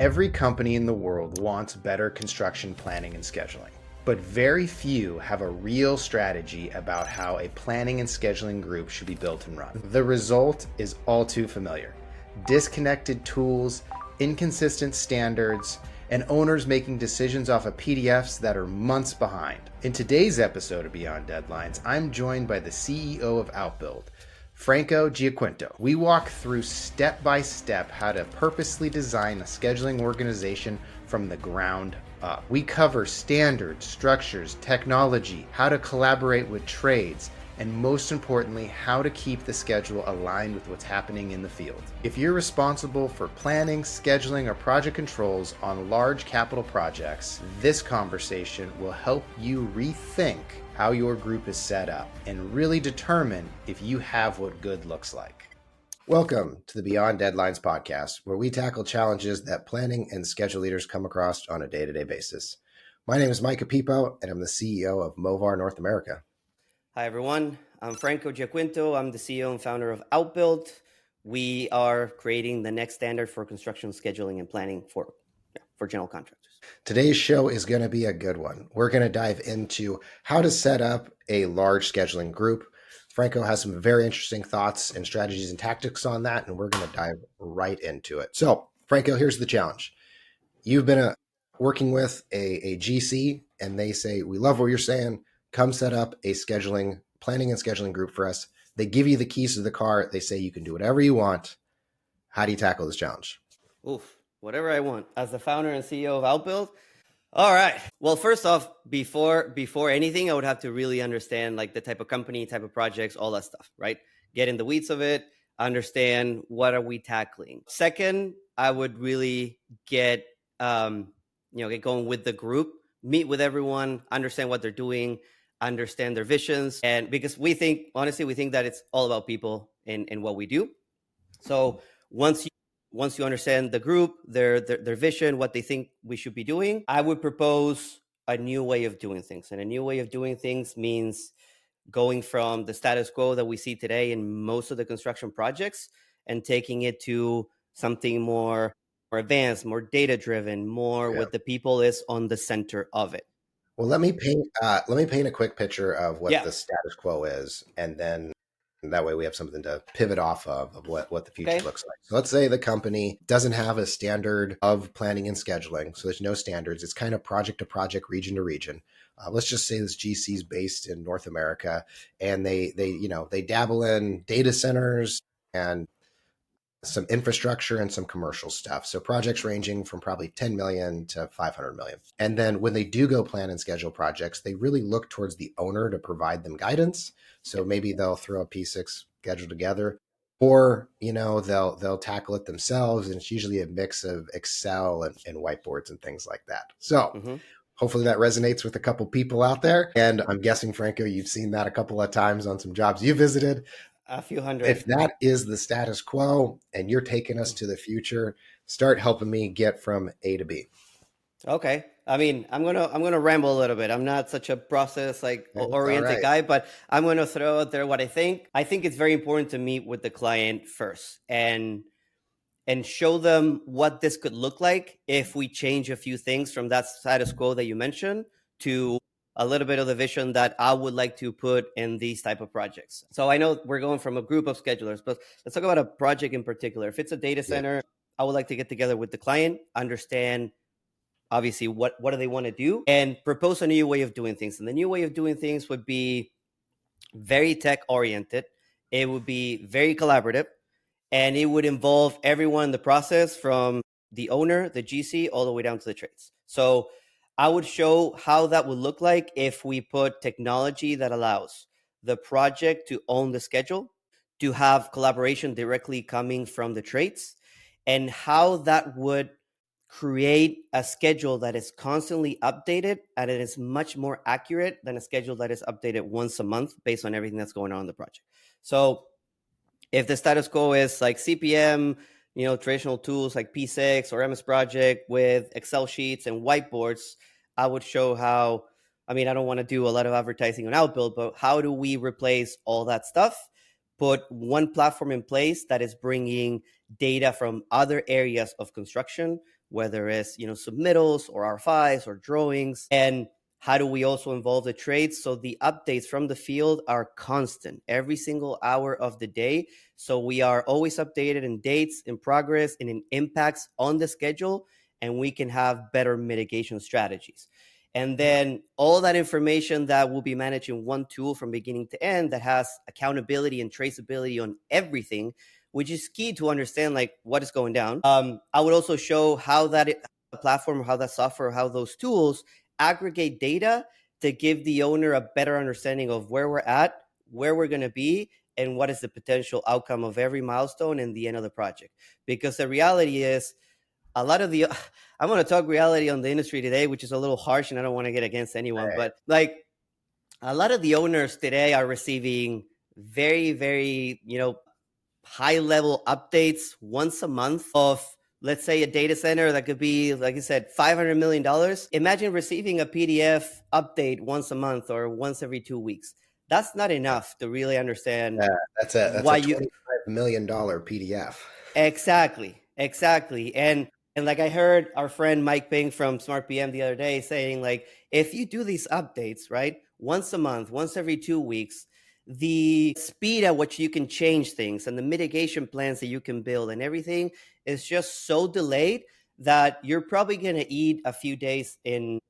Every company in the world wants better construction planning and scheduling, but very few have a real strategy about how a planning and scheduling group should be built and run. The result is all too familiar: disconnected tools, inconsistent standards, and owners making decisions off of PDFs that are months behind. In today's episode of Beyond Deadlines, I'm joined by the CEO of Outbuild, Franco Giaquinto. We walk through step by step how to purposely design a scheduling organization from the ground up. We cover standards, structures, technology, how to collaborate with trades, and most importantly, how to keep the schedule aligned with what's happening in the field. If you're responsible for planning, scheduling, or project controls on large capital projects, this conversation will help you rethink how your group is set up and really determine if you have what good looks like. Welcome to the Beyond Deadlines podcast, where we tackle challenges that planning and schedule leaders come across on a day-to-day basis. My name is Micah, and I'm the CEO of Movar North America. Hi, everyone. I'm Franco Giaquinto. I'm the CEO and founder of Outbuild. We are creating the next standard for construction scheduling and planning for general contractors. Today's show is going to be a good one. We're going to dive into how to set up a large scheduling group. Franco has some very interesting thoughts and strategies and tactics on that, and we're going to dive right into it. So, Franco, here's the challenge. You've been working with a GC, and they say, we love what you're saying. Come set up a planning and scheduling group for us. They give you the keys to the car. They say you can do whatever you want. How do you tackle this challenge? Oof, whatever I want. As the founder and CEO of Outbuild. All right. Well, first off, before anything, I would have to really understand like the type of company, type of projects, all that stuff, right? Get in the weeds of it, understand what are we tackling. Second, I would really get going with the group, meet with everyone, understand what they're doing, understand their visions. And because we think that it's all about people and what we do. So once you understand the group, their vision, what they think we should be doing, I would propose a new way of doing things. And a new way of doing things means going from the status quo that we see today in most of the construction projects and taking it to something more advanced, more data-driven, more with the people is on the center of it. Well, let me paint a quick picture of what the status quo is, and then that way we have something to pivot off of what the future looks like. So let's say the company doesn't have a standard of planning and scheduling, so there's no standards. It's kind of project to project, region to region. Let's just say this GC is based in North America, and they dabble in data centers and some infrastructure and some commercial stuff. So projects ranging from probably 10 million to 500 million. And then when they do go plan and schedule projects, they really look towards the owner to provide them guidance. So maybe they'll throw a P6 schedule together, or, they'll tackle it themselves. And it's usually a mix of Excel and whiteboards and things like that. So hopefully that resonates with a couple people out there. And I'm guessing, Franco, you've seen that a couple of times on some jobs you visited. A few hundred. If that is the status quo and you're taking us to the future, start helping me get from A to B. Okay. I mean, I'm gonna ramble a little bit. I'm not such a process oriented guy, but I'm gonna throw out there what I think. I think it's very important to meet with the client first and show them what this could look like if we change a few things from that status quo that you mentioned to a little bit of the vision that I would like to put in these type of projects. So I know we're going from a group of schedulers, but let's talk about a project in particular. If it's a data center, I would like to get together with the client, understand obviously what do they want to do, and propose a new way of doing things. And the new way of doing things would be very tech oriented. It would be very collaborative, and it would involve everyone in the process from the owner, the GC, all the way down to the trades. So I would show how that would look like if we put technology that allows the project to own the schedule, to have collaboration directly coming from the trades, and how that would create a schedule that is constantly updated and it is much more accurate than a schedule that is updated once a month based on everything that's going on in the project. So if the status quo is like CPM, traditional tools like P6 or MS Project with Excel sheets and whiteboards, I would show how, I don't want to do a lot of advertising on Outbuild, but how do we replace all that stuff, put one platform in place that is bringing data from other areas of construction whether it's, submittals or RFIs or drawings. And how do we also involve the trades? So the updates from the field are constant every single hour of the day. So we are always updated in dates, in progress, and in impacts on the schedule, and we can have better mitigation strategies. And then all that information that will be managed in one tool from beginning to end that has accountability and traceability on everything, which is key to understand like what is going down. I would also show how that platform, how that software, how those tools aggregate data to give the owner a better understanding of where we're at, where we're going to be, and what is the potential outcome of every milestone and the end of the project. Because the reality is, a lot of the I'm going to talk reality on the industry today, which is a little harsh, and I don't want to get against anyone, but like a lot of the owners today are receiving very, very, high level updates once a month of, let's say, a data center that could be, like I said, $500 million. Imagine receiving a PDF update once a month or once every 2 weeks. That's not enough to really understand. That's a $25 million PDF. Exactly. And like I heard our friend Mike Ping from Smart PM the other day saying, like, if you do these updates, right, once a month, once every 2 weeks, the speed at which you can change things and the mitigation plans that you can build and everything is just so delayed that you're probably going to eat a few days in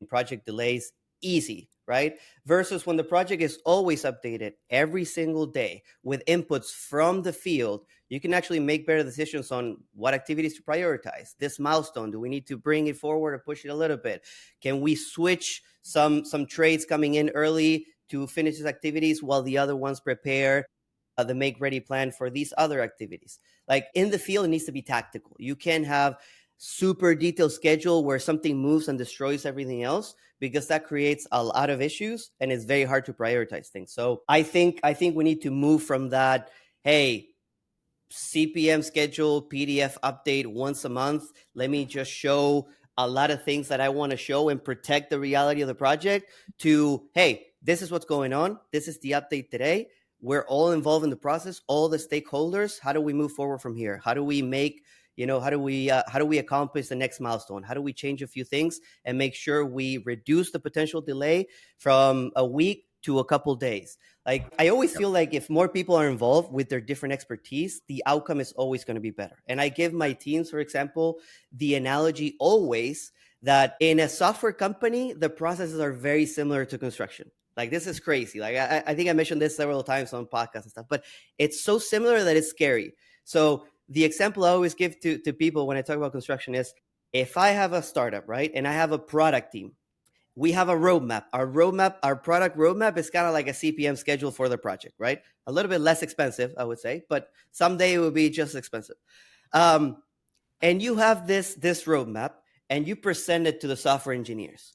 project delays easy, right? Versus when the project is always updated every single day with inputs from the field, you can actually make better decisions on what activities to prioritize. This milestone, do we need to bring it forward or push it a little bit? Can we switch some trades coming in early to finish these activities while the other ones prepare the make ready plan for these other activities? Like in the field, it needs to be tactical. You can't have super detailed schedule where something moves and destroys everything else, because that creates a lot of issues and it's very hard to prioritize things. So I think we need to move from that, hey, CPM schedule, PDF update once a month. Let me just show a lot of things that I want to show and protect the reality of the project, to, hey, this is what's going on. This is the update today. We're all involved in the process, all the stakeholders. How do we move forward from here? How do we make, how do we accomplish the next milestone? How do we change a few things and make sure we reduce the potential delay from a week to a couple days? Like, I always feel like if more people are involved with their different expertise, the outcome is always going to be better. And I give my teams, for example, the analogy always that in a software company, the processes are very similar to construction. Like, this is crazy. Like, I think I mentioned this several times on podcasts and stuff, but it's so similar that it's scary. So the example I always give to people when I talk about construction is, if I have a startup, right, and I have a product team, we have a roadmap. Our product roadmap is kind of like a CPM schedule for the project, right? A little bit less expensive, I would say, but someday it will be just expensive. And you have this roadmap and you present it to the software engineers.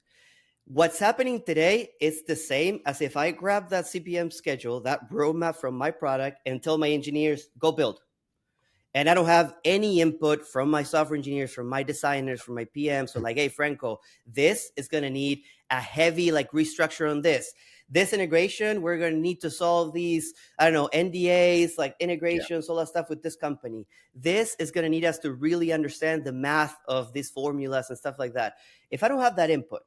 What's happening today is the same as if I grab that CPM schedule, that roadmap from my product, and tell my engineers, go build. And I don't have any input from my software engineers, from my designers, from my PMs. So like, hey, Franco, this is going to need a heavy like restructure on this. This integration, we're going to need to solve these, NDAs, like integrations, all that stuff with this company. This is going to need us to really understand the math of these formulas and stuff like that. If I don't have that input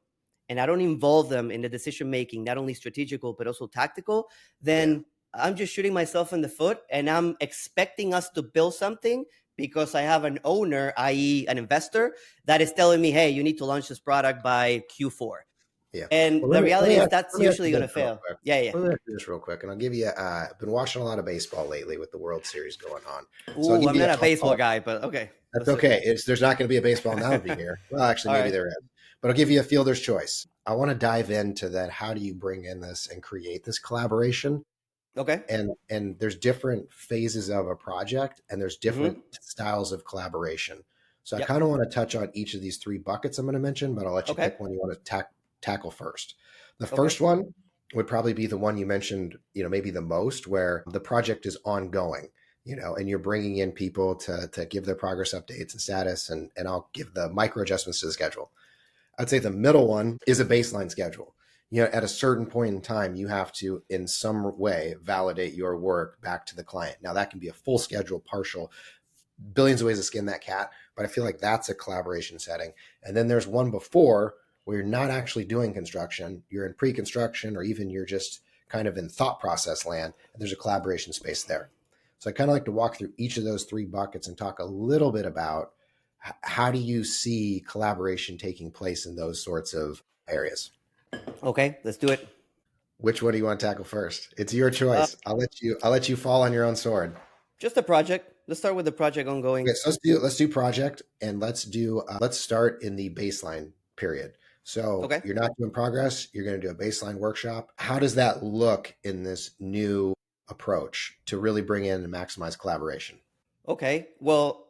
and I don't involve them in the decision-making, not only strategical, but also tactical, then I'm just shooting myself in the foot, and I'm expecting us to build something because I have an owner, i.e. an investor, that is telling me, hey, you need to launch this product by Q4. Yeah. And the reality is that's usually going to fail. Yeah. Let me do this real quick, and I'll give you, I've been watching a lot of baseball lately with the World Series going on. So I'm not a baseball guy, but okay. That's okay. There's not going to be a baseball analogy here. Well, actually, maybe there is. But I'll give you a fielder's choice. I want to dive into that. How do you bring in this and create this collaboration? Okay. And there's different phases of a project, and there's different styles of collaboration. So I kind of want to touch on each of these three buckets I'm going to mention, but I'll let you pick one you want to tackle first. The first one would probably be the one you mentioned, maybe the most, where the project is ongoing, and you're bringing in people to give their progress updates and status, and I'll give the micro adjustments to the schedule. I'd say the middle one is a baseline schedule. At a certain point in time, you have to, in some way, validate your work back to the client. Now, that can be a full schedule, partial, billions of ways to skin that cat. but I feel like that's a collaboration setting. And then there's one before where you're not actually doing construction, you're in pre-construction, or even you're just kind of in thought process land, and there's a collaboration space there. So I kind of like to walk through each of those three buckets and talk a little bit about how do you see collaboration taking place in those sorts of areas. Okay, let's do it. Which one do you want to tackle first? It's your choice. I'll let you fall on your own sword. Just a project. Let's start with the project ongoing. Okay, so let's do project, and let's start in the baseline period. So you're not doing progress. You're going to do a baseline workshop. How does that look in this new approach to really bring in and maximize collaboration? Okay. Well,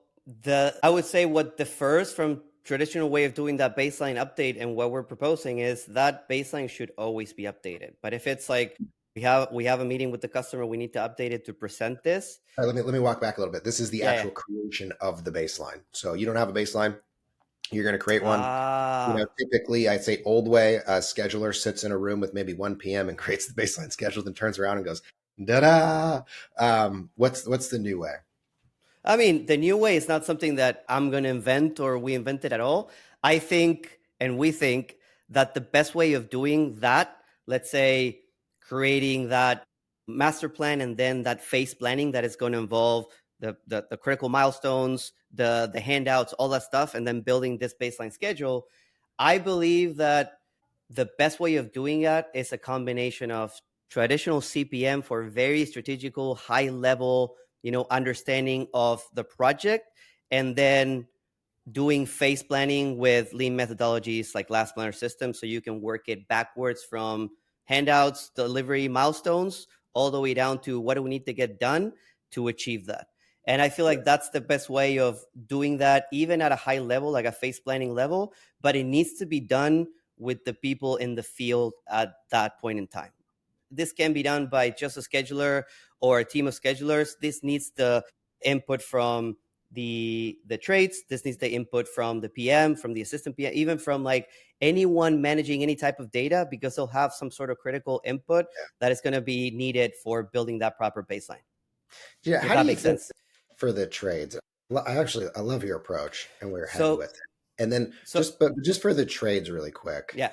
I would say what differs from traditional way of doing that baseline update and what we're proposing is that baseline should always be updated. But if it's like we have a meeting with the customer, we need to update it to present this. All right, let me walk back a little bit. This is the actual creation of the baseline. So you don't have a baseline. You're going to create one. Typically, I'd say old way, a scheduler sits in a room with maybe 1 p.m. and creates the baseline schedule, then turns around and goes, da-da. What's the new way? I mean, the new way is not something that I'm going to invent or we invented at all. I think, and we think, that the best way of doing that, let's say creating that master plan and then that phase planning that is going to involve the critical milestones, the handouts, all that stuff, and then building this baseline schedule. I believe that the best way of doing that is a combination of traditional CPM for very strategical, high level, understanding of the project, and then doing phase planning with lean methodologies like last planner system, so you can work it backwards from handouts, delivery milestones, all the way down to what do we need to get done to achieve that. And I feel like that's the best way of doing that, even at a high level, like a phase planning level, but it needs to be done with the people in the field at that point in time. This can be done by just a scheduler or a team of schedulers. This needs the input from the trades. This needs the input from the PM, from the assistant PM, even from like anyone managing any type of data, because they'll have some sort of critical input that is going to be needed for building that proper baseline. Yeah, how do you think for the trades? I love your approach and where you're headed with it. And then just for the trades really quick. Yeah.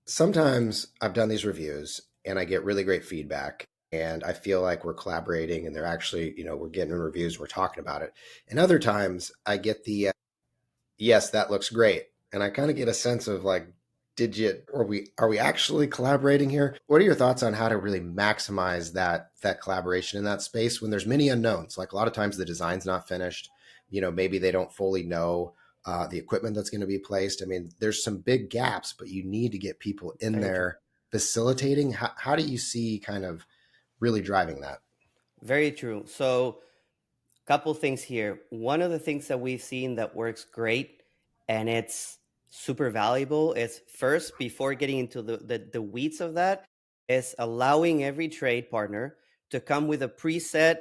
Sometimes I've done these reviews and I get really great feedback and I feel like we're collaborating and they're actually, we're getting reviews, we're talking about it. And other times I get the, yes, that looks great. And I kind of get a sense of like, are we actually collaborating here? What are your thoughts on how to really maximize that collaboration in that space when there's many unknowns? Like a lot of times the design's not finished, maybe they don't fully know the equipment that's going to be placed. I mean, there's some big gaps, but you need to get people in there facilitating. How do you see kind of really driving that? Very true. So a couple things here. One of the things that we've seen that works great and it's super valuable is first, before getting into the weeds of that, is allowing every trade partner to come with a preset,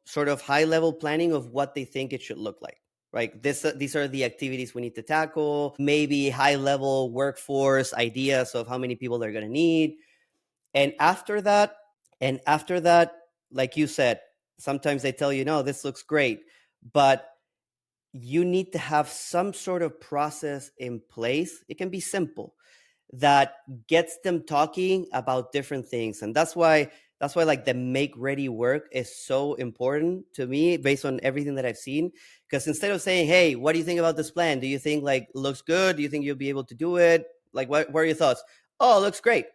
sort of high level planning of what they think it should look like. Right. These are the activities we need to tackle, maybe high level workforce ideas of how many people they're going to need. And after that, like you said, sometimes they tell you, no, this looks great, but you need to have some sort of process in place. It can be simple that gets them talking about different things. And that's why like the make ready work is so important to me based on everything that I've seen. Because instead of saying, hey, what do you think about this plan? Do you think like looks good? Do you think you'll be able to do it? Like, what are your thoughts? Oh, it looks great.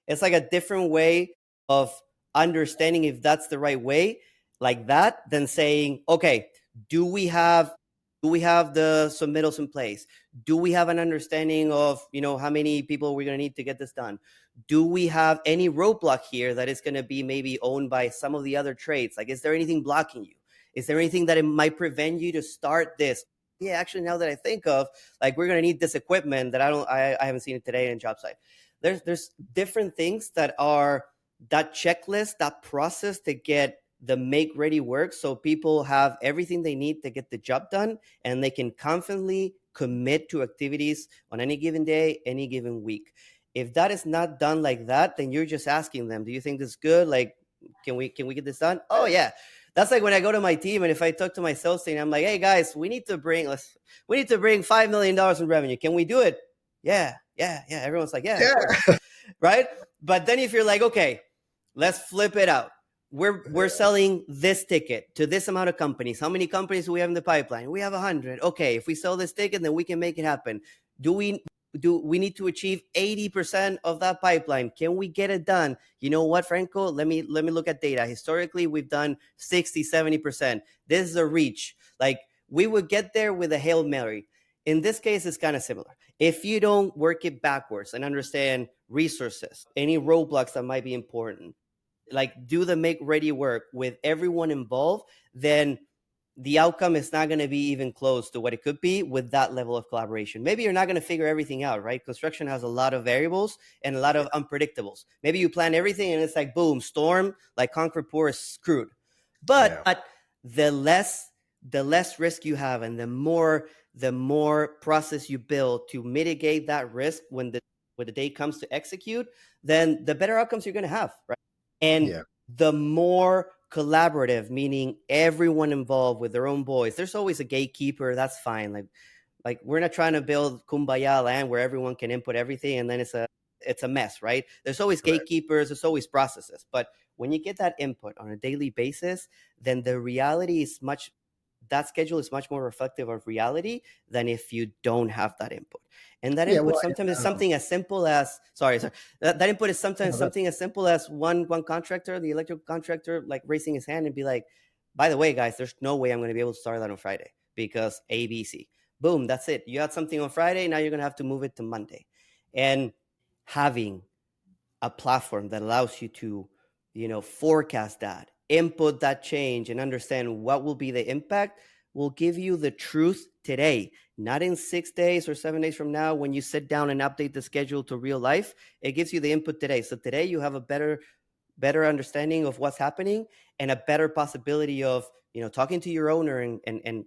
It's like a different way of understanding if that's the right way like that than saying, okay, do we have the submittals in place? Do we have an understanding of, how many people we're going to need to get this done? Do we have any roadblock here that is going to be maybe owned by some of the other trades? Like, is there anything blocking you? Is there anything that it might prevent you to start this? Yeah, actually, now that I think of, like, we're going to need this equipment that I haven't seen it today in job site. There's different things that are that checklist, that process to get the make ready work, so people have everything they need to get the job done and they can confidently commit to activities on any given day, any given week. If that is not done like that, then you're just asking them, do you think this is good? Like, can we get this done? Oh yeah, That's like when I go to my team and if I talk to my sales team, I'm like, hey guys, we need to bring $5 million in revenue. Can we do it? Yeah. Everyone's like, yeah, of course. Right. But then if you're like, okay, let's flip it out. We're selling this ticket to this amount of companies. How many companies do we have in the pipeline? We have 100. Okay, if we sell this ticket, then we can make it happen. Do we need to achieve 80% of that pipeline? Can we get it done? You know what, Franco? Let me look at data. Historically, we've done 60, 70%. This is a reach. Like we would get there with a Hail Mary. In this case, it's kind of similar. If you don't work it backwards and understand resources, any roadblocks that might be important, like do the make ready work with everyone involved, then the outcome is not going to be even close to what it could be with that level of collaboration. Maybe you're not going to figure everything out, right? Construction has a lot of variables and a lot of unpredictables. Maybe you plan everything and it's like, boom, storm, like concrete pour is screwed. But the less risk you have and the more process you build to mitigate that risk when the day comes to execute, then the better outcomes you're going to have, right? And the more collaborative, meaning everyone involved with their own voice. There's always a gatekeeper. That's fine. Like we're not trying to build kumbaya land where everyone can input everything and then it's a mess, right? There's always gatekeepers. There's always processes. But when you get that input on a daily basis, then the reality is that schedule is much more reflective of reality than if you don't have that input. And that input sometimes is something as simple as that input is sometimes something as simple as one contractor, the electrical contractor, like raising his hand and be like, by the way, guys, there's no way I'm going to be able to start that on Friday because ABC. Boom, that's it. You had something on Friday, now you're going to have to move it to Monday. And having a platform that allows you to, forecast that, input that change and understand what will be the impact will give you the truth today, not in 6 days or 7 days from now when you sit down and update the schedule to real life. It gives you the input today. So today you have a better understanding of what's happening and a better possibility of, talking to your owner and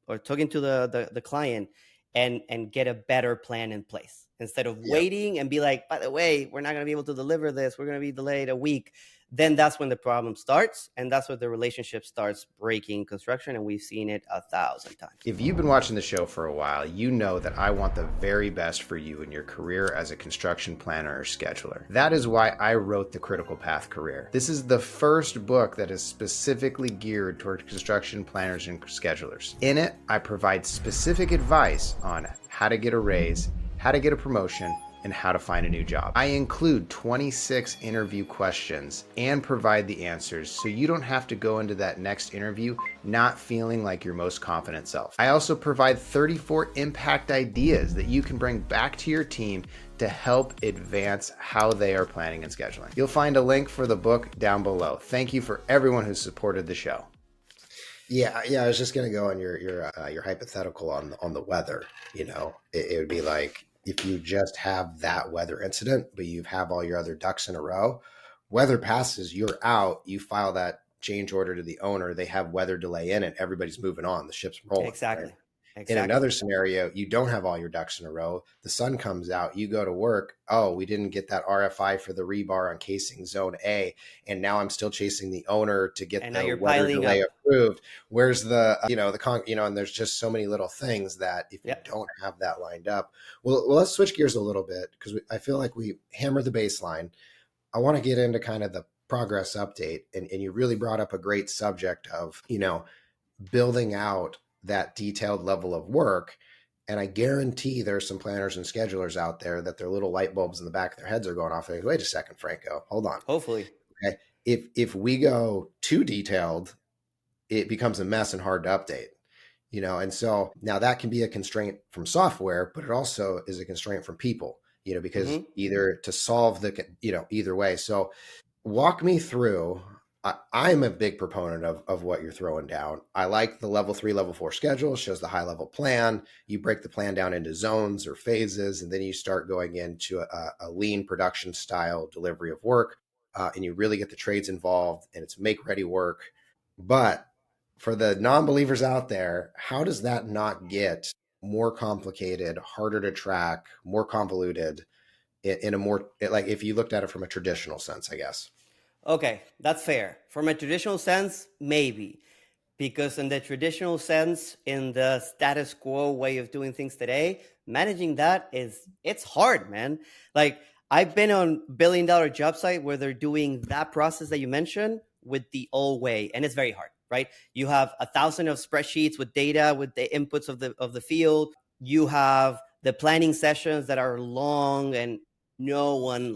or talking to the client and get a better plan in place instead of waiting and be like, by the way, we're not going to be able to deliver this. We're going to be delayed a week. Then that's when the problem starts. And that's when the relationship starts breaking construction. And we've seen it 1,000 times. If you've been watching the show for a while, you know that I want the very best for you in your career as a construction planner or scheduler. That is why I wrote The Critical Path Career. This is the first book that is specifically geared toward construction planners and schedulers. In it, I provide specific advice on how to get a raise, how to get a promotion, and how to find a new job. I include 26 interview questions and provide the answers so you don't have to go into that next interview not feeling like your most confident self. I also provide 34 impact ideas that you can bring back to your team to help advance how they are planning and scheduling. You'll find a link for the book down below. Thank you for everyone who's supported the show. Yeah. I was just going to go on your hypothetical on the weather. It would be like, if you just have that weather incident, but you have all your other ducks in a row, weather passes, you're out, you file that change order to the owner, they have weather delay in it, everybody's moving on, the ship's rolling. Exactly. Right? In another scenario, you don't have all your ducks in a row, the sun comes out, you go to work, oh, we didn't get that RFI for the rebar on casing zone A, and now I'm still chasing the owner to get the weather delay approved. Where's the, and there's just so many little things that if you don't have that lined up. Well, let's switch gears a little bit because I feel like we hammered the baseline. I want to get into kind of the progress update, and you really brought up a great subject of, building out that detailed level of work. And I guarantee there's some planners and schedulers out there that their little light bulbs in the back of their heads are going off. They go, wait a second, Franco, hold on. Hopefully. Okay. If we go too detailed, it becomes a mess and hard to update, and so now that can be a constraint from software, but it also is a constraint from people, because either to solve either way. So walk me through. I'm a big proponent of what you're throwing down. I like the level 3, level 4 schedule. It shows the high level plan. You break the plan down into zones or phases, and then you start going into a lean production style delivery of work. And you really get the trades involved, and it's make ready work. But for the non-believers out there, how does that not get more complicated, harder to track, more convoluted in a more, like if you looked at it from a traditional sense, I guess? Okay, that's fair. From a traditional sense, maybe. Because in the traditional sense, in the status quo way of doing things today, managing that it's hard, man. Like I've been on $1 billion job site where they're doing that process that you mentioned with the old way, and it's very hard, right? You have 1,000 of spreadsheets with data, with the inputs of the field. You have the planning sessions that are long, and no one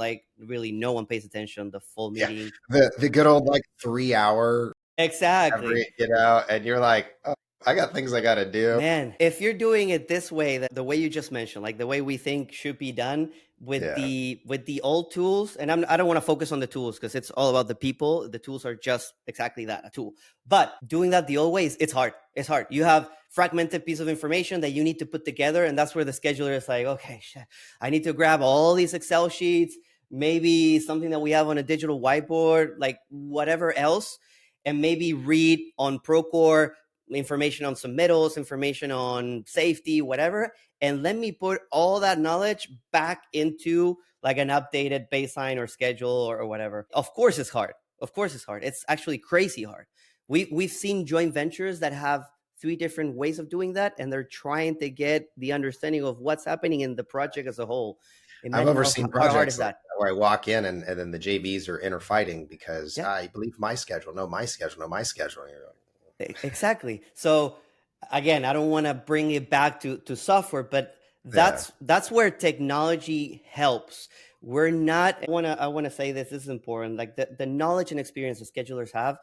pays attention the full Yeah. meeting. The good old like 3 hour Exactly. and you're like, oh, I got things I got to do. Man, if you're doing it this way, the way you just mentioned, like the way we think should be done with the old tools, and I don't want to focus on the tools because it's all about the people. The tools are just exactly that, a tool. But doing that the old ways, it's hard. It's hard. You have fragmented piece of information that you need to put together, and that's where the scheduler is like, okay, shit, I need to grab all these Excel sheets, maybe something that we have on a digital whiteboard, like whatever else, and maybe read on Procore information on submittals, information on safety, whatever. And let me put all that knowledge back into like an updated baseline or schedule or whatever. Of course it's hard. Of course it's hard. It's actually crazy hard. We've seen joint ventures that have 3 different ways of doing that, and they're trying to get the understanding of what's happening in the project as a whole. I've overseen projects where I walk in and then the JVs are interfighting because I believe my schedule. No, my schedule. No, my schedule. Exactly. So again, I don't want to bring it back to software, but that's where technology helps. We're not, I want to say this is important. Like the knowledge and experience that schedulers have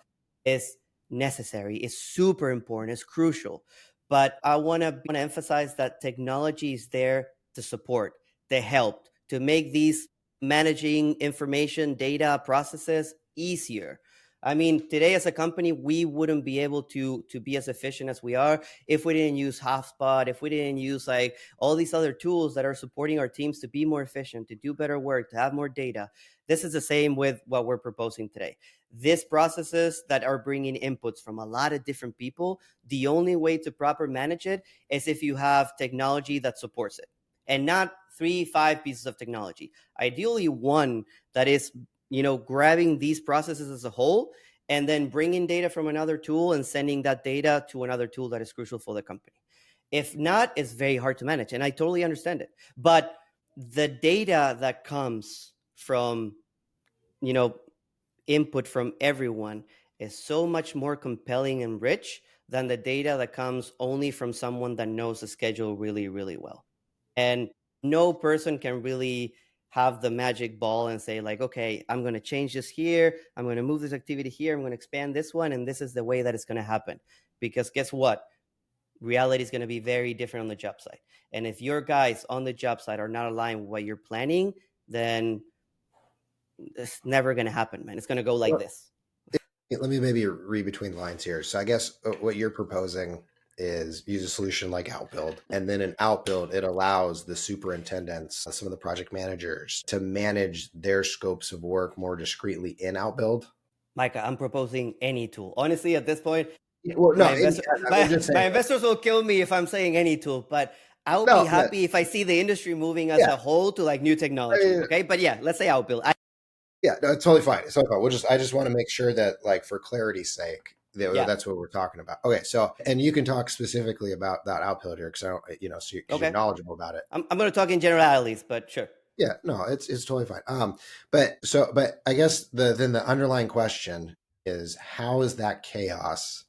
is necessary, is super important, is crucial. But I want to emphasize that technology is there to support, to help, to make these managing information, data processes easier. I mean, today as a company, we wouldn't be able to be as efficient as we are if we didn't use HubSpot, if we didn't use like all these other tools that are supporting our teams to be more efficient, to do better work, to have more data. This is the same with what we're proposing today. These processes that are bringing inputs from a lot of different people, the only way to properly manage it is if you have technology that supports it, and not 3-5 pieces of technology. Ideally, one that is grabbing these processes as a whole and then bringing data from another tool and sending that data to another tool that is crucial for the company. If not, it's very hard to manage. And I totally understand it. But the data that comes from, input from everyone is so much more compelling and rich than the data that comes only from someone that knows the schedule really, really well. And no person can really have the magic ball and say like, okay, I'm going to change this here. I'm going to move this activity here. I'm going to expand this one. And this is the way that it's going to happen. Because guess what? Reality is going to be very different on the job site. And if your guys on the job site are not aligned with what you're planning, then it's never going to happen, man. It's going to go like this. Let me maybe read between the lines here. So I guess what you're proposing is use a solution like Outbuild. And then in Outbuild, it allows the superintendents, some of the project managers to manage their scopes of work more discreetly in Outbuild. Micah, I'm proposing any tool. Honestly, at this point, well, no, my investors will kill me if I'm saying any tool, but I'll be happy if I see the industry moving as a whole to like new technology. Okay. But yeah, let's say Outbuild. Yeah, no, it's totally fine. It's totally fine. I just want to make sure that like for clarity's sake, that's what we're talking about. Okay, so and you can talk specifically about that Outbuild here because I don't, so you're knowledgeable about it. I'm going to talk in generalities, but sure. Yeah, no, it's totally fine. But I guess then the underlying question is how is that chaos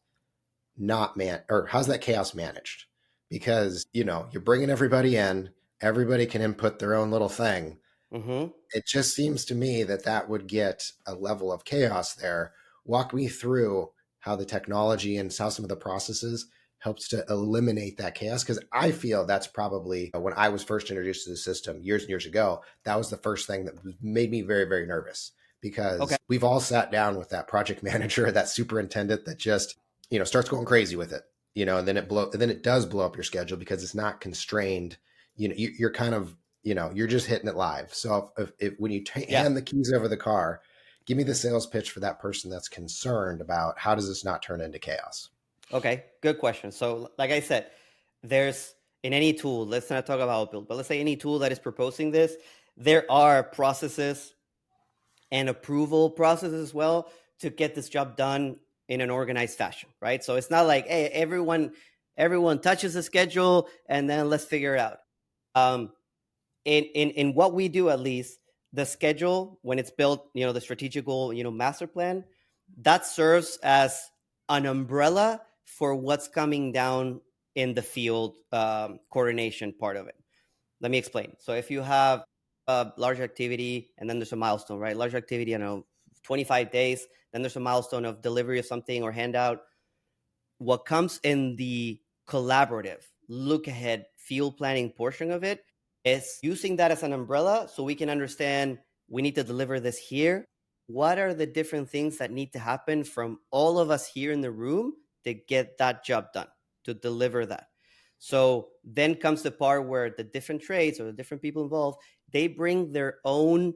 how's that chaos managed? Because you're bringing everybody in, everybody can input their own little thing. Mm-hmm. It just seems to me that would get a level of chaos there. Walk me through how the technology and how some of the processes helps to eliminate that chaos. Because I feel that's probably when I was first introduced to the system years and years ago, that was the first thing that made me very, very nervous because we've all sat down with that project manager, that superintendent that just, starts going crazy with it, and then it does blow up your schedule because it's not constrained. You're kind of, you're just hitting it live. So if when you hand the keys over the car, give me the sales pitch for that person that's concerned about how does this not turn into chaos? Okay, good question. So like I said, there's in any tool, let's not talk about Outbuild, but let's say any tool that is proposing this, there are processes and approval process as well to get this job done in an organized fashion, right? So it's not like, hey, everyone touches the schedule and then let's figure it out. In what we do, at least, the schedule, when it's built, the strategical, master plan, that serves as an umbrella for what's coming down in the field coordination part of it. Let me explain. So if you have a large activity and then there's a milestone, right? Large activity, 25 days, then there's a milestone of delivery of something or handout. What comes in the collaborative look ahead field planning portion of it is using that as an umbrella so we can understand we need to deliver this here. What are the different things that need to happen from all of us here in the room to get that job done, to deliver that? So then comes the part where the different trades or the different people involved, they bring their own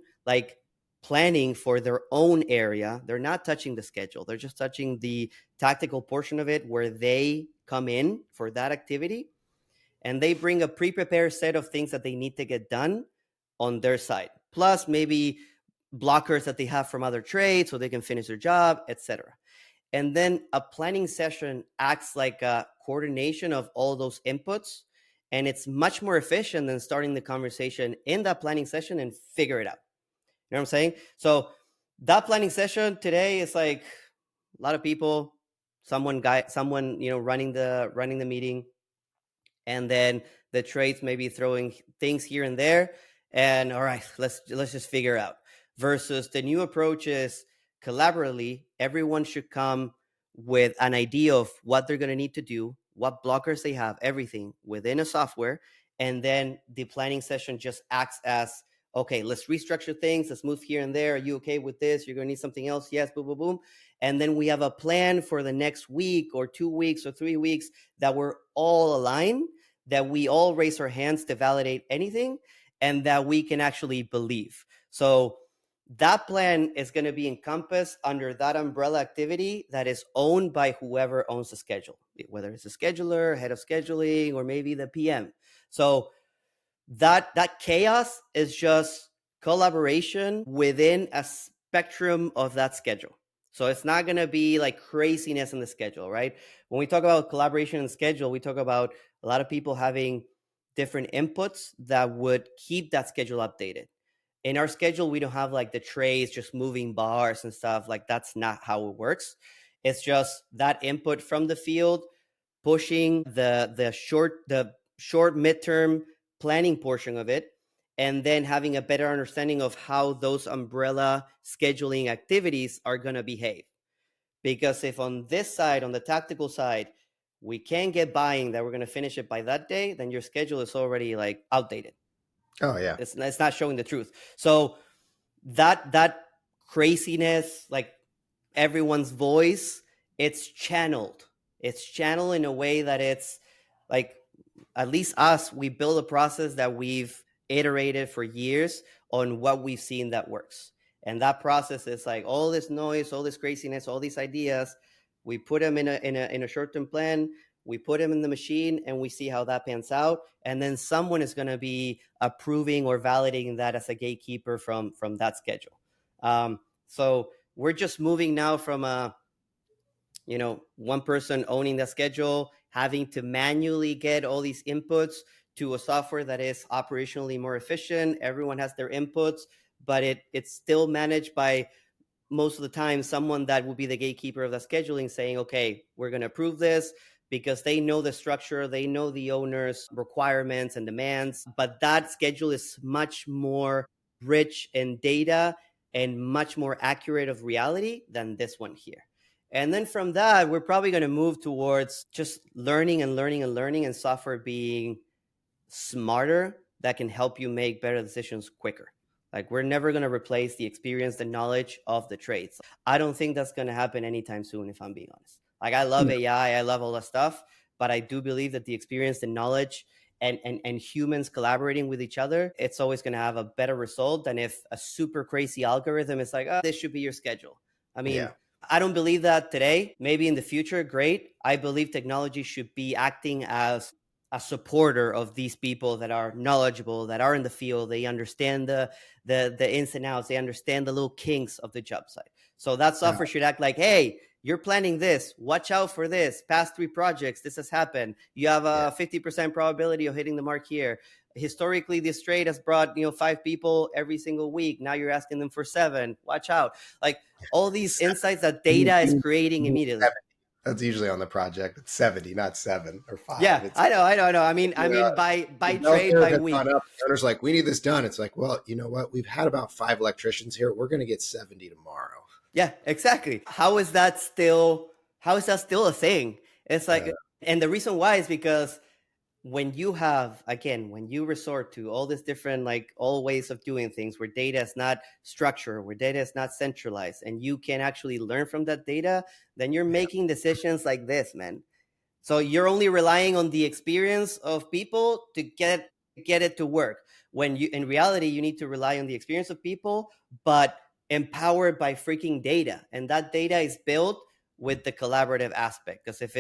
planning for their own area. They're not touching the schedule. They're just touching the tactical portion of it where they come in for that activity. And they bring a pre-prepared set of things that they need to get done on their side. Plus maybe blockers that they have from other trades so they can finish their job, etc. And then a planning session acts like a coordination of all those inputs. And it's much more efficient than starting the conversation in that planning session and figure it out. You know what I'm saying? So that planning session today is like a lot of people, someone running the meeting, and then the trades maybe throwing things here and there, and all right, let's just figure out. Versus the new approach is collaboratively, everyone should come with an idea of what they're going to need to do, what blockers they have, everything within a software, and then the planning session just acts as, okay, let's restructure things. Let's move here and there. Are you okay with this? You're going to need something else. Yes, boom, boom, boom. And then we have a plan for the next week or 2 weeks or 3 weeks that we're all aligned, that we all raise our hands to validate anything, and that we can actually believe. So that plan is going to be encompassed under that umbrella activity that is owned by whoever owns the schedule, whether it's a scheduler, head of scheduling, or maybe the PM. So that chaos is just collaboration within a spectrum of that schedule. So it's not going to be like craziness in the schedule, right? When we talk about collaboration and schedule, we talk about a lot of people having different inputs that would keep that schedule updated. In our schedule, we don't have like the trays just moving bars and stuff. Like that's not how it works. It's just that input from the field pushing the short midterm planning portion of it, and then having a better understanding of how those umbrella scheduling activities are going to behave. Because if on this side, on the tactical side, we can't get buying that we're going to finish it by that day, then your schedule is already like outdated. Oh yeah. It's not showing the truth. So that craziness, like everyone's voice, it's channeled. It's channeled in a way that it's like, at least us, we build a process that we've iterated for years on what we've seen that works. And that process is like all this noise, all this craziness, all these ideas. We put them in a short-term plan. We put them in the machine and we see how that pans out. And then someone is going to be approving or validating that as a gatekeeper from that schedule. So we're just moving now from one person owning the schedule, having to manually get all these inputs, to a software that is operationally more efficient. Everyone has their inputs, but it's still managed by, most of the time, someone that will be the gatekeeper of the scheduling saying, okay, we're going to approve this, because they know the structure, they know the owner's requirements and demands, but that schedule is much more rich in data and much more accurate of reality than this one here. And then from that, we're probably going to move towards just learning and software being smarter that can help you make better decisions quicker. Like we're never going to replace the experience, the knowledge of the trades. I don't think that's going to happen anytime soon, if I'm being honest. Like I love AI, I love all that stuff, but I do believe that the experience, the knowledge, and humans collaborating with each other, it's always going to have a better result than if a super crazy algorithm is like, oh, this should be your schedule. I mean, I don't believe that today. Maybe in the future, great. I believe technology should be acting as a supporter of these people that are knowledgeable, that are in the field. They understand the ins and outs. They understand the little kinks of the job site. So that software should act like, hey, you're planning this. Watch out for this. Past 3 projects, this has happened. You have a 50% probability of hitting the mark here. Historically, this trade has brought 5 people every single week. Now you're asking them for 7. Watch out. Like all these insights that data is creating immediately. That's usually on the project. It's 70, not 7 or 5. Yeah, I know. I mean, by trade, by week. The owner's like, we need this done. It's like, well, you know what? We've had about 5 electricians here. We're going to get 70 tomorrow. Yeah, exactly. How is that still a thing? It's like, and the reason why is because when you resort to all this different, like all ways of doing things where data is not structured, where data is not centralized, and you can actually learn from that data, then you're making decisions like this, man. So you're only relying on the experience of people to get it to work. When in reality, you need to rely on the experience of people, but empowered by freaking data. And that data is built with the collaborative aspect. Because if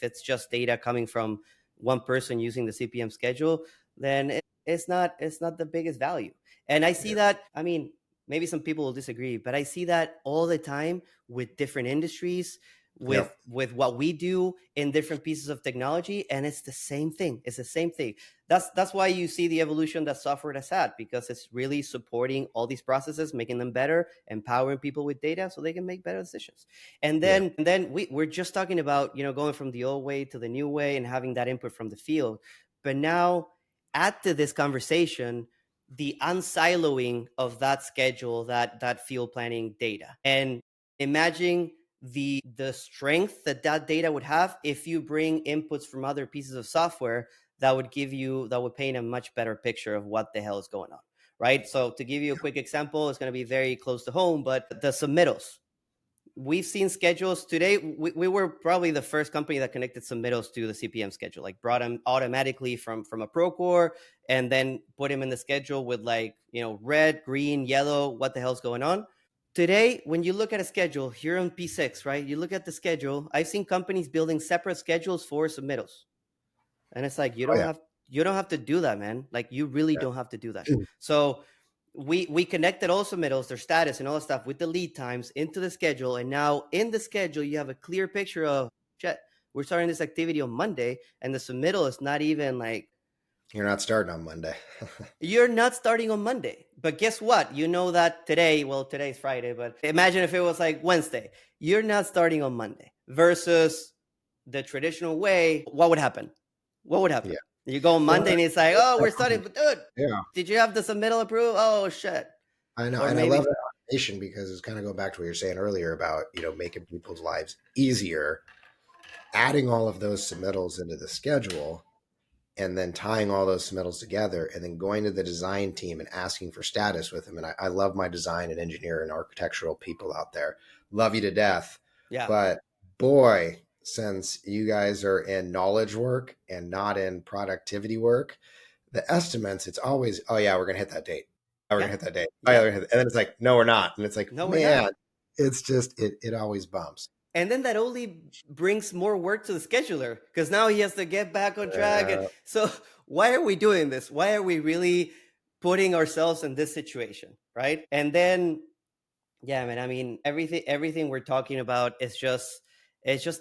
it's just data coming from one person using the CPM schedule, then it's not the biggest value. And I see that, I mean, maybe some people will disagree, but I see that all the time with different industries, with what we do in different pieces of technology, and it's the same thing. It's the same thing. That's why you see the evolution that software has had, because it's really supporting all these processes, making them better, empowering people with data so they can make better decisions. And then we're just talking about going from the old way to the new way and having that input from the field. But now add to this conversation the unsiloing of that schedule, that field planning data, and imagine the strength that data would have if you bring inputs from other pieces of software that would paint a much better picture of what the hell is going on, right? So to give you a quick example, it's going to be very close to home, but the submittals. We've seen schedules today. We were probably the first company that connected submittals to the CPM schedule, like brought them automatically from a Procore and then put them in the schedule with red, green, yellow, what the hell's going on. Today, when you look at a schedule here on P6, right, you look at the schedule, I've seen companies building separate schedules for submittals. And it's like, you don't have to do that, man. Like you really don't have to do that. So we connected all submittals, their status and all that stuff with the lead times into the schedule. And now in the schedule, you have a clear picture of, we're starting this activity on Monday, and the submittal is not even like, you're not starting on Monday. You're not starting on Monday. But guess what? You know that today's Friday, but imagine if it was like Wednesday. You're not starting on Monday versus the traditional way. What would happen? Yeah. You go on Monday and it's like, oh, we're starting. But dude, did you have the submittal approved? Oh, shit. I know. And I love that automation because it's kind of going back to what you're saying earlier about, making people's lives easier, adding all of those submittals into the schedule, and then tying all those submittals together and then going to the design team and asking for status with them. And I love my design and engineer and architectural people out there. Love you to death. Yeah. But boy, since you guys are in knowledge work and not in productivity work, the estimates, it's always, oh yeah, we're going to hit that date. Oh, we're going to hit that date. Oh, yeah, and then it's like, no, we're not. And it's like, no, man, it's just, it always bumps. And then that only brings more work to the scheduler because now he has to get back on track. And so why are we doing this? Why are we really putting ourselves in this situation, right? And then, yeah, man, I mean, everything we're talking about is just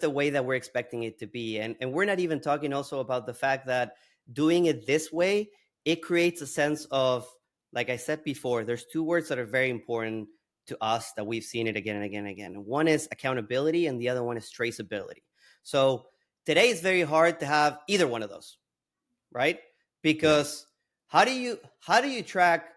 the way that we're expecting it to be. And we're not even talking also about the fact that doing it this way, it creates a sense of, like I said before, there's 2 words that are very important to us that we've seen it again and again and again. One is accountability and the other one is traceability. So today it's very hard to have either one of those, right? Because how do you track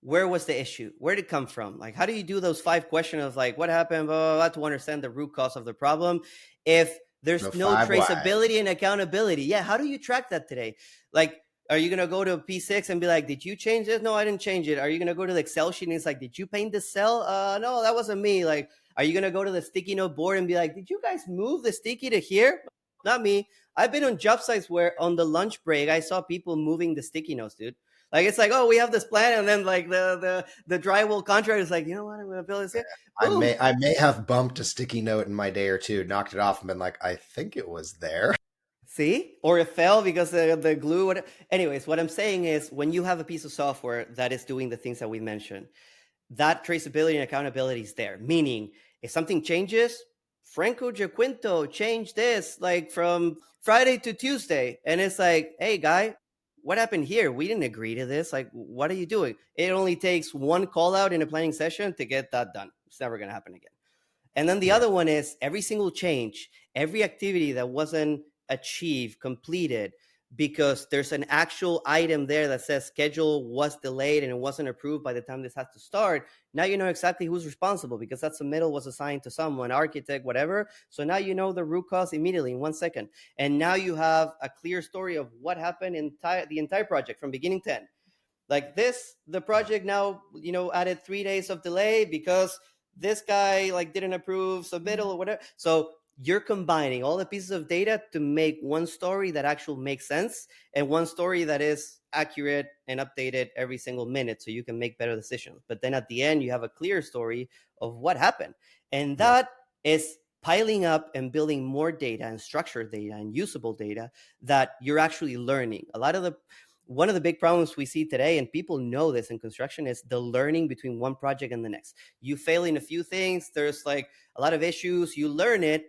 where was the issue? Where did it come from? Like, how do you do those 5 questions of like, what happened, blah, blah, blah, to understand the root cause of the problem if there's no traceability and accountability? Yeah, how do you track that today? Like, are you going to go to P6 and be like, did you change this? No, I didn't change it. Are you going to go to the Excel sheet and it's like, did you paint this cell? No, that wasn't me. Like, are you going to go to the sticky note board and be like, did you guys move the sticky to here? Not me. I've been on job sites where on the lunch break, I saw people moving the sticky notes, dude. Like, it's like, oh, we have this plan. And then like the drywall contractor is like, you know what? I'm going to build this here. I may have bumped a sticky note in my day or two, knocked it off and been like, I think it was there. See? Or it fell because the glue. Whatever. Anyways, what I'm saying is when you have a piece of software that is doing the things that we mentioned, that traceability and accountability is there. Meaning, if something changes, Franco Jaquinto changed this like from Friday to Tuesday. And it's like, hey, guy, what happened here? We didn't agree to this. Like, what are you doing? It only takes one call out in a planning session to get that done. It's never going to happen again. And then the other one is every single change, every activity that wasn't achieved, completed, because there's an actual item there that says schedule was delayed and it wasn't approved by the time this has to start. Now you know exactly who's responsible because that submittal was assigned to someone, architect, whatever. So now you know the root cause immediately in 1 second. And now you have a clear story of what happened in the entire project from beginning to end. Like this, the project now, added 3 days of delay because this guy like didn't approve submittal or whatever. So you're combining all the pieces of data to make one story that actually makes sense and one story that is accurate and updated every single minute so you can make better decisions. But then at the end, you have a clear story of what happened. And that is piling up and building more data and structured data and usable data that you're actually learning. One of the big problems we see today, and people know this in construction, is the learning between one project and the next. You fail in a few things. There's like a lot of issues. You learn it.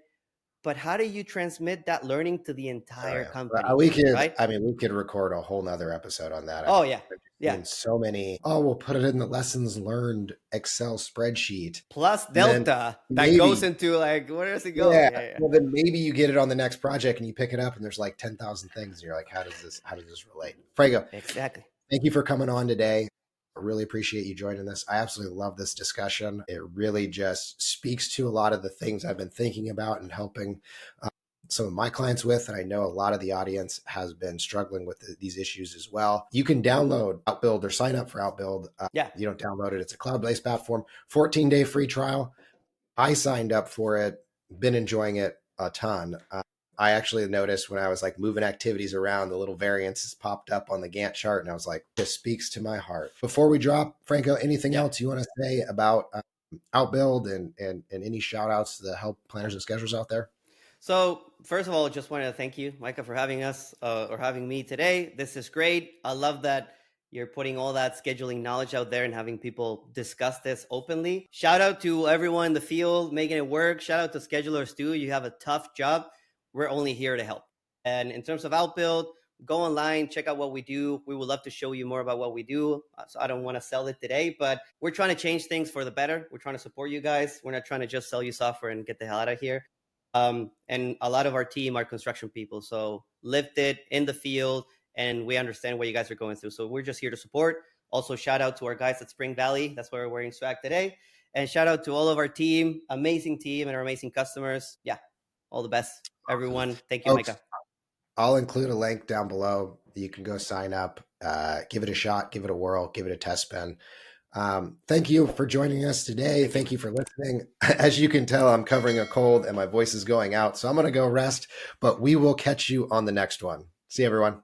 But how do you transmit that learning to the entire company? We could record a whole nother episode on that. So many, we'll put it in the lessons learned Excel spreadsheet. Plus Delta that goes into like, where does it go? Yeah. Well, then maybe you get it on the next project and you pick it up and there's like 10,000 things. And you're like, how does this relate? Franco, exactly. Thank you for coming on today. I really appreciate you joining this. I absolutely love this discussion. It really just speaks to a lot of the things I've been thinking about and helping some of my clients with. And I know a lot of the audience has been struggling with these issues as well. You can download Outbuild or sign up for Outbuild. You don't download it. It's a cloud-based platform, 14-day free trial. I signed up for it, been enjoying it a ton. I actually noticed when I was like moving activities around, the little variances popped up on the Gantt chart. And I was like, this speaks to my heart. Before we drop, Franco, anything else you want to say about Outbuild and any shout outs to the help planners and schedulers out there? So first of all, just wanted to thank you, Micah, for having us or having me today. This is great. I love that you're putting all that scheduling knowledge out there and having people discuss this openly. Shout out to everyone in the field making it work. Shout out to schedulers too. You have a tough job. We're only here to help. And in terms of Outbuild, go online, check out what we do. We would love to show you more about what we do. So I don't want to sell it today, but we're trying to change things for the better. We're trying to support you guys. We're not trying to just sell you software and get the hell out of here. And a lot of our team are construction people. So lived it in the field, and we understand what you guys are going through. So we're just here to support. Also, shout out to our guys at Spring Valley. That's why we're wearing swag today. And shout out to all of our team, amazing team, and our amazing customers. Yeah, all the best, everyone. Thank you, Micah. I'll include a link down below. You can go sign up, give it a shot, give it a whirl, give it a test spin. Thank you for joining us today. Thank you for listening. As you can tell, I'm covering a cold and my voice is going out, so I'm going to go rest, but we will catch you on the next one. See you, everyone.